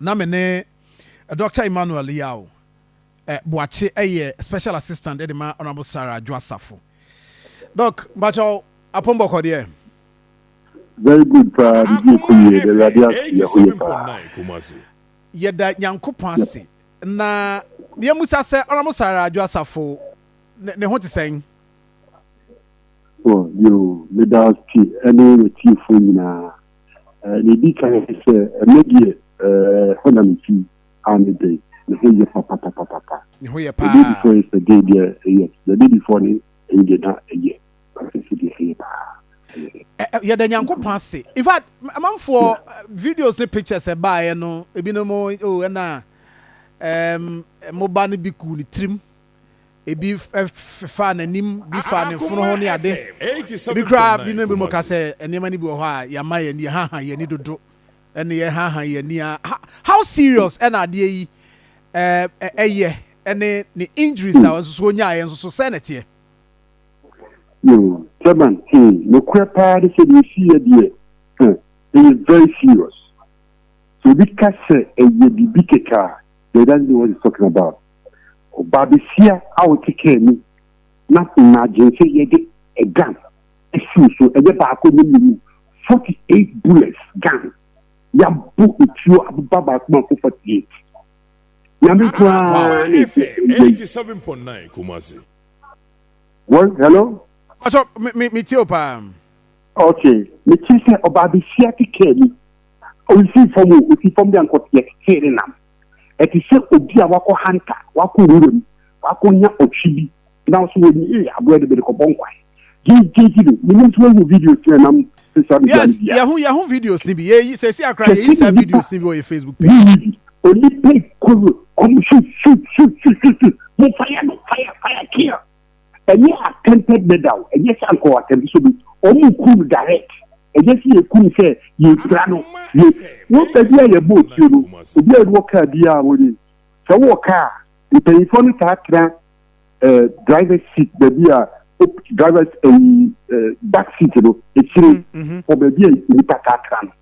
na me ne Dr. Emmanuel Yao Boache special assistant de ma honorable Sarah Adwoa Safo. Doc, bacho apombo kodie. Very good for the radio. 87.9 Kumasi. Yeda Nyankopon ase. Na ye musa se honorable Sarah Adwoa Safo ne ho te sen. Oh, you leaders any chief na the big kind say maybe honamity and the day the papa Ne ho ye the pa. day before is the day there yes the day before the year Yeda Nyankopon ase. In fact, amanfo videos and pictures e bae no ebi no mo na mo ba ne bi ku ni trim ebi fa na nim bi fa ne funu ho ne ade bi kra bi no bi mo ka se enema ni bi ho a ya ma ya ni ha ya ni dodo ene ye ha ya ni how serious ena ade yi eye ene ni injuries a so nya ye so senate no chairman no kwapa de say the see here it is very serious so because a big car they don't know what he's talking about. Babisia, I will take care of me. Nothing, I just say, you get a gun. A shoe, so a back 48 bullets, gun. Ya book with you, Baba, 48. Number 87.9 Kumasi. What? Hello? Acho me tio pa. Okay. Me say Babisia take care of me. We see from the uncle, yes, care now. Eti se obi a wako hunter wako rurum wako nya ochibi na so we abo de ko bonkwai gigi ni mo tuwa video ti na social media yes ya hu videos ni bi ye se si akra ye sa videos ni bi on Facebook page only pay cool shoot mo fire kill and you attempted medal and yes uncle attempt so be omu cool direct and yes you could say you plano what the dia boat you know obi a work dia woni so work the telephone takra driver seat the dia driver's back seat you know it's for the dia ni takra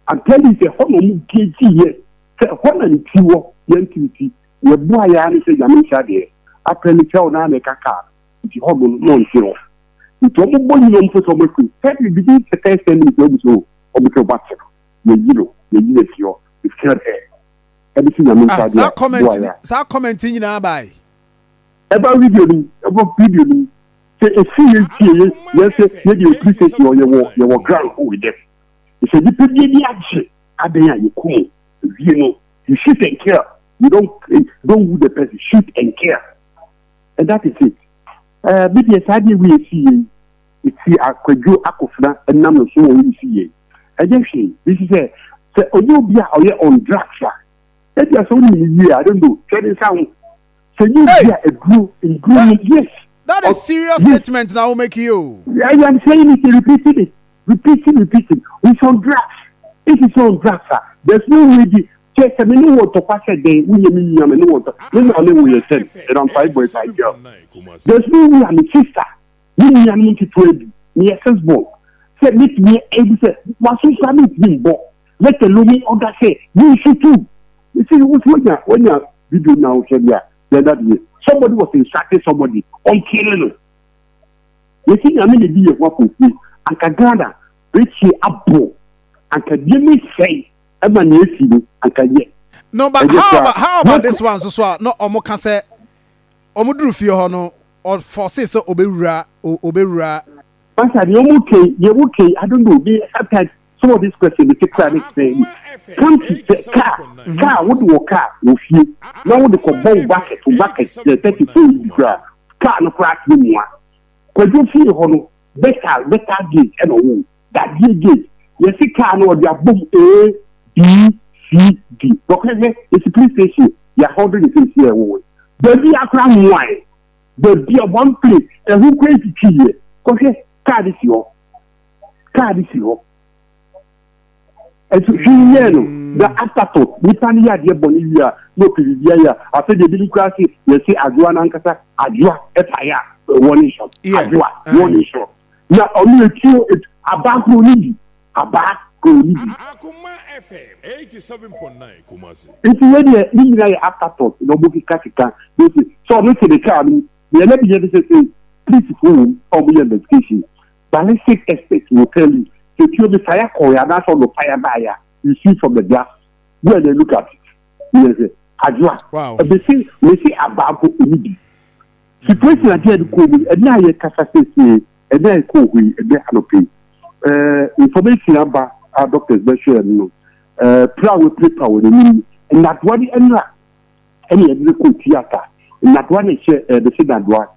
I'm telling you how many kg here how many tiwo yanti we boy ya ni say yamisha de apeli tell na me kaka the hobo no ntiro it's all boy you for so much that we begin to test and so obi back you feel it's clear everything I'm inside that commenting na by about video ni say a serious yes you appreciate your ground with them it's a dependent action aden you come you know you shoot and kill you don't wound the person shoot and kill and that is it maybe aside we see akwadwo akofna enam so we see again this is a say oyobia on drugs that is only I don't know trading sound say you a group yes that is serious statement now make you I am saying it repeating we on drugs it is on drugs there's no way just I mean what to pass a day we mean I mean what no we said and I'm 5 boys I girl there's no way I'm a sister we need to trade me a sense ball say meet me able say what you meet me ball let alone other say you should too you see when you video now that somebody was instructing somebody on killing you see I mean the be what we see and Kagana reach abo and can give me say and can no but how about this one so no omo can say omo duru fie ho no or for say so obewura okay I don't know they sometimes some of these questions they take saying come to the car what do car with you now the bomb bucket to bucket the 34 car no crack me one because you feel hono better gate and all that gate you see car no they are boom A B C D because it's a police station you are holding the things here baby akra why baby one place and who crazy here because car is your and so the afterthought we find here the Bolivia no Bolivia after the democracy you say Adwoa nankasa Adwoa fire one nation Adwoa one nation now only it about Akoma FM 87.9 Kumasi. If you ready, you know afterthought. No book Kaka. So let's say the car. The other say, please phone or be investigation. Ballistic experts will tell you that you be fire coil and that's on the fire buyer you see from the glass where they look at it. Yes, Adwoa. Wow. They say about it. Situation at the end of COVID, and now you can say, and then COVID, and then I information about our doctors, but sure, no. Proud with paper with me, and that one, any medical theater, and that one is the same Adwoa.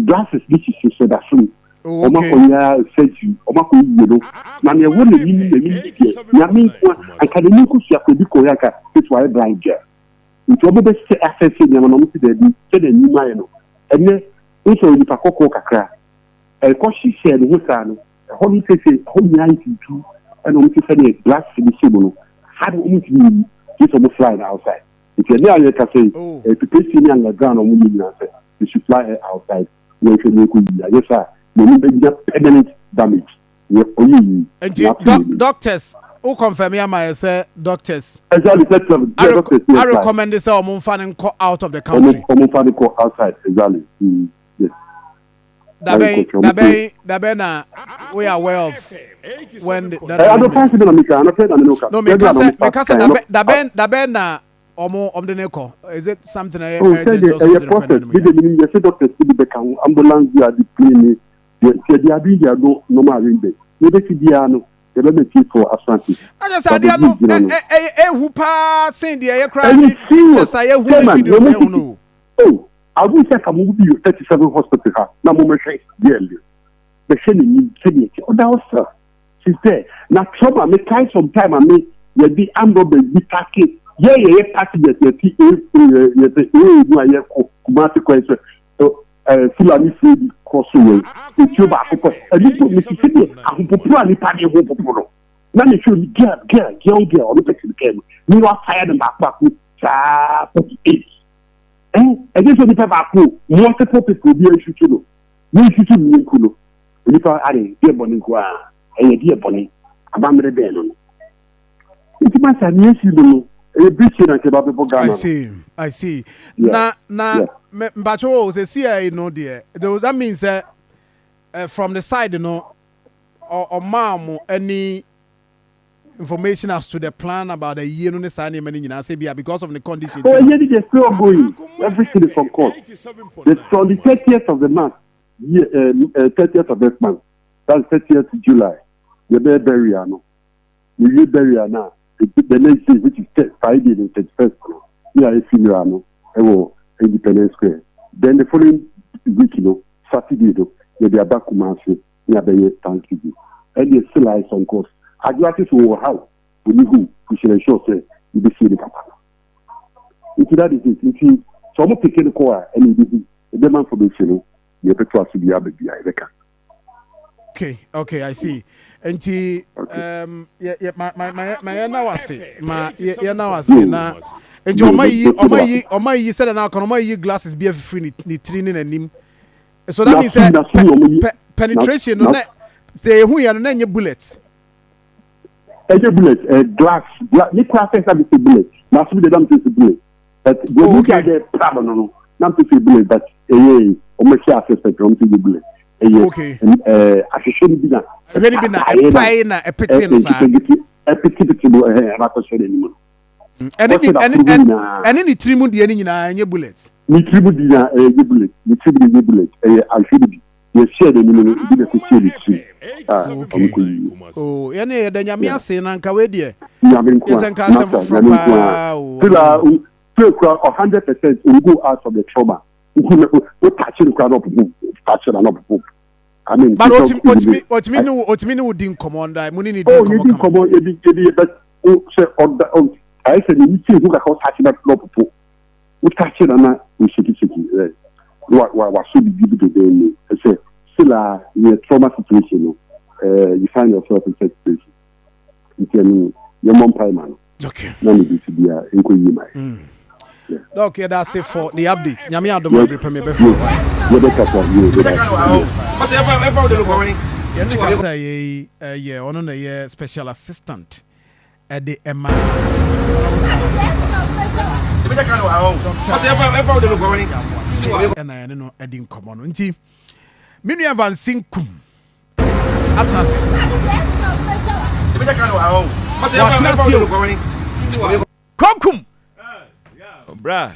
Glasses, this is so that soon. Omakoya said you, Omako, you know, Mammy, I wouldn't mean, Yami, I can look at the Koyaka, it's why blind girl. It's all the best access in Yamanomity, said a new man. And then, also, if I cocoa crack, and because she said, Hotano, a holy face, holy 92, and only to send a glass in the Sibono, had only to be just almost flying outside. If you're there, you can say, to pay senior on the ground on women, you should fly her outside. Yes, sir. Permanent damage. And doctors, who confirm me, say doctors. Exactly. I recommend this or fan go out of the country. Go outside. Exactly. Yes. Dabena, we are aware of when no, because Dabena. Is it something I process? Doctors become ambulance deploying. They are doing their normal arrangement. Maybe Fidiano, they don't make it for Asante. I just said, who pass in the aircraft? Just I who oh, I will say I will be 37 hospital. Now, moment, dearly. The Shenny, oh, that was she's there. Now, trouble, make time some time, I mean, you'll be amber, be packing. Yeah, passengers, consequence. Fulani free crossway. It's your back. And you put Mississippi, I'm popularly party of Popolo. Now you should get young girl, look at the game. You are fired and back with 48. And this will be back. Multiple people be a shoot you. You should mean Kuno. If I add dear Bonigua, and a dear Bonnie, about the Benon. It's my son, yes, you know. I see. Yeah. Now, but oh, say, no, dear. That means from the side, you know, or mom, any information as to the plan about the year on the side, because of the condition. Oh, yeah, they're still going. Everything is on course. It's on the 30th of the month, 30th of this month. That's 30th of July. You're there, burial. You bury now. The next day, which is Friday, the 31st, we are a funeral, Independence Square. Then the following week, Saturday, they are back to Mansi, near the Thanksgiving. And they still are on course. I do actually know how, we should ensure, say, you be seeing the papa. Into that is it. If you, so I'm taking the car, and the demand for the show, you have to be able to be Okay, I see. And my now I say, now I say now. And your my said now can my glasses be free ni training and him. So that means penetration no say who you no bullets. Bullet, glass, you class have a bullet. Must be the damn bullet. But the look at the problem, no, not to bullet, but a assessment from the bullet. Okay. I shouldn't be that. Already been a pie na a petition, a petition, not to say anymore. And any trimu the any in your bullets. Me tribu the bullet, me tribu the bullet, I should be. You share the minimum, you didn't okay. Oh, any the Yamia say, Nanka, dear. Yes, from 100% will go out of the trauma. We touching the crowd up, touching another book. I mean, but what mean would didn't come on that money. Oh, you didn't come on, but I said, you see who got touching that club. We touching and we should see what should be given to them. I say, still, in a trauma situation, you find yourself in such situation. You can, your mom, pie man. Okay. None of this to be a inquiry. Okay, that's it for the update. Nyami Adom will be premier before. yɛne kasa yɛ ɔno na yɛ special assistant ɛde ɛma ɛna yɛne no ɛde nkɔmmɔ no nti me nua Vansin kum atena se watena se o kɔnkum Bra.